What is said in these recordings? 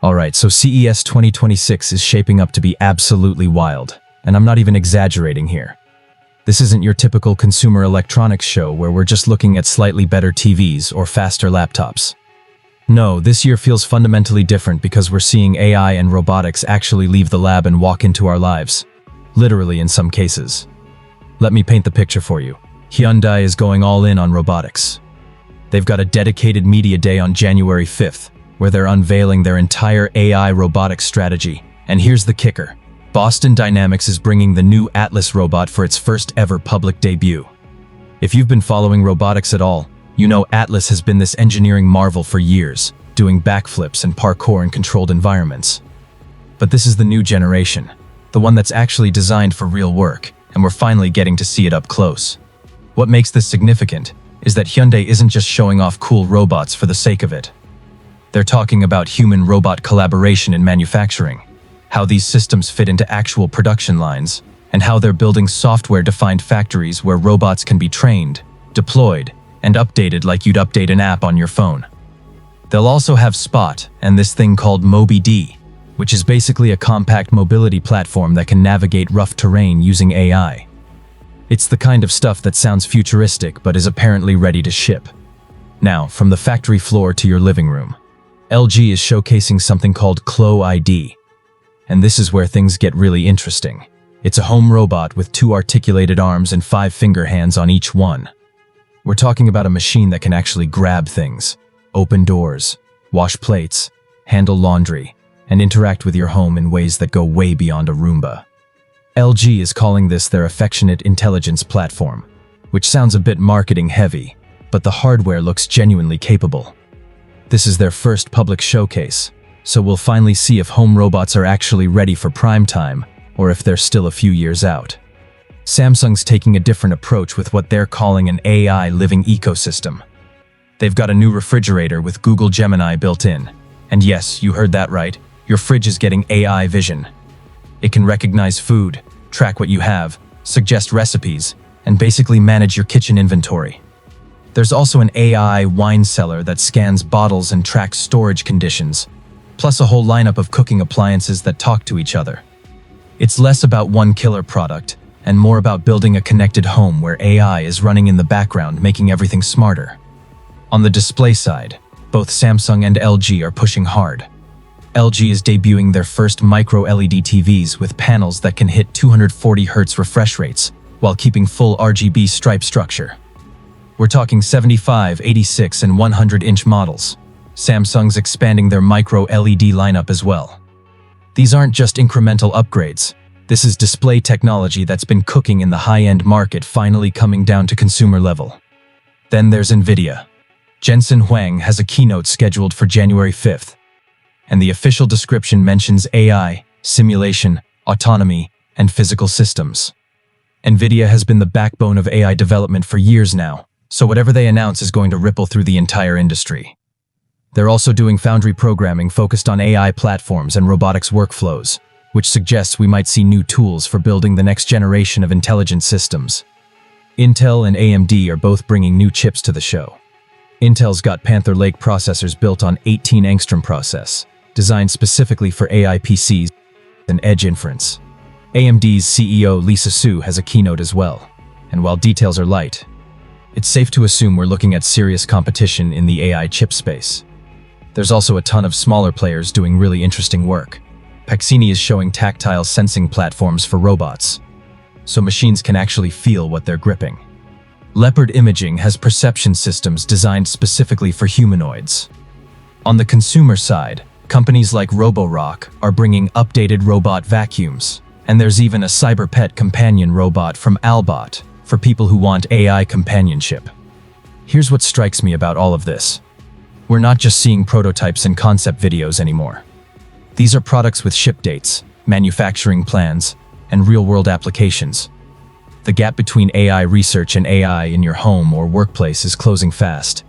Alright, so CES 2026 is shaping up to be absolutely wild, and I'm not even exaggerating here. This isn't your typical consumer electronics show where we're just looking at slightly better TVs or faster laptops. No, this year feels fundamentally different because we're seeing AI and robotics actually leave the lab and walk into our lives. Literally in some cases. Let me paint the picture for you. Hyundai is going all in on robotics. They've got a dedicated media day on January 5th, where they're unveiling their entire AI robotics strategy. And here's the kicker. Boston Dynamics is bringing the new Atlas robot for its first ever public debut. If you've been following robotics at all, you know Atlas has been this engineering marvel for years, doing backflips and parkour in controlled environments. But this is the new generation, the one that's actually designed for real work, and we're finally getting to see it up close. What makes this significant is that Hyundai isn't just showing off cool robots for the sake of it. They're talking about human-robot collaboration in manufacturing, how these systems fit into actual production lines, and how they're building software-defined factories where robots can be trained, deployed, and updated like you'd update an app on your phone. They'll also have Spot and this thing called Mobi-D, which is basically a compact mobility platform that can navigate rough terrain using AI. It's the kind of stuff that sounds futuristic but is apparently ready to ship. Now, from the factory floor to your living room, LG is showcasing something called Clo ID. And this is where things get really interesting. It's a home robot with 2 articulated arms and 5 finger hands on each one. We're talking about a machine that can actually grab things, open doors, wash plates, handle laundry, and interact with your home in ways that go way beyond a Roomba. LG is calling this their affectionate intelligence platform, which sounds a bit marketing heavy, but the hardware looks genuinely capable. This is their first public showcase, so we'll finally see if home robots are actually ready for prime time or if they're still a few years out. Samsung's taking a different approach with what they're calling an AI living ecosystem. They've got a new refrigerator with Google Gemini built in. And yes, you heard that right, your fridge is getting AI vision. It can recognize food, track what you have, suggest recipes, and basically manage your kitchen inventory. There's also an AI wine cellar that scans bottles and tracks storage conditions, plus a whole lineup of cooking appliances that talk to each other. It's less about one killer product, and more about building a connected home where AI is running in the background, making everything smarter. On the display side, both Samsung and LG are pushing hard. LG is debuting their first micro-LED TVs with panels that can hit 240 Hz refresh rates while keeping full RGB stripe structure. We're talking 75, 86, and 100-inch models. Samsung's expanding their micro-LED lineup as well. These aren't just incremental upgrades. This is display technology that's been cooking in the high-end market finally coming down to consumer level. Then there's Nvidia. Jensen Huang has a keynote scheduled for January 5th, and the official description mentions AI, simulation, autonomy, and physical systems. Nvidia has been the backbone of AI development for years now, so whatever they announce is going to ripple through the entire industry. They're also doing foundry programming focused on AI platforms and robotics workflows, which suggests we might see new tools for building the next generation of intelligent systems. Intel and AMD are both bringing new chips to the show. Intel's got Panther Lake processors built on 18 angstrom process, designed specifically for AI PCs and edge inference. AMD's CEO Lisa Su has a keynote as well, and while details are light, it's safe to assume we're looking at serious competition in the AI chip space. There's also a ton of smaller players doing really interesting work. Paxini is showing tactile sensing platforms for robots, so machines can actually feel what they're gripping. Leopard Imaging has perception systems designed specifically for humanoids. On the consumer side, companies like Roborock are bringing updated robot vacuums, and there's even a cyberpet companion robot from Albot for people who want AI companionship. Here's what strikes me about all of this. We're not just seeing prototypes and concept videos anymore. These are products with ship dates, manufacturing plans, and real-world applications. The gap between AI research and AI in your home or workplace is closing fast,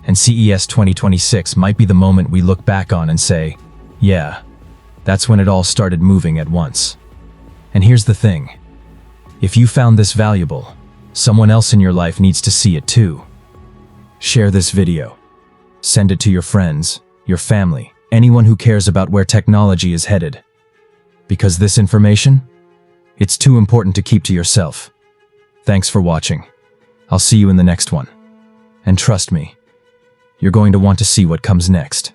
and CES 2026 might be the moment we look back on and say, yeah, that's when it all started moving at once. And here's the thing. If you found this valuable, someone else in your life needs to see it too. Share this video. Send it to your friends, your family, anyone who cares about where technology is headed. Because this information, it's too important to keep to yourself. Thanks for watching. I'll see you in the next one. And trust me, you're going to want to see what comes next.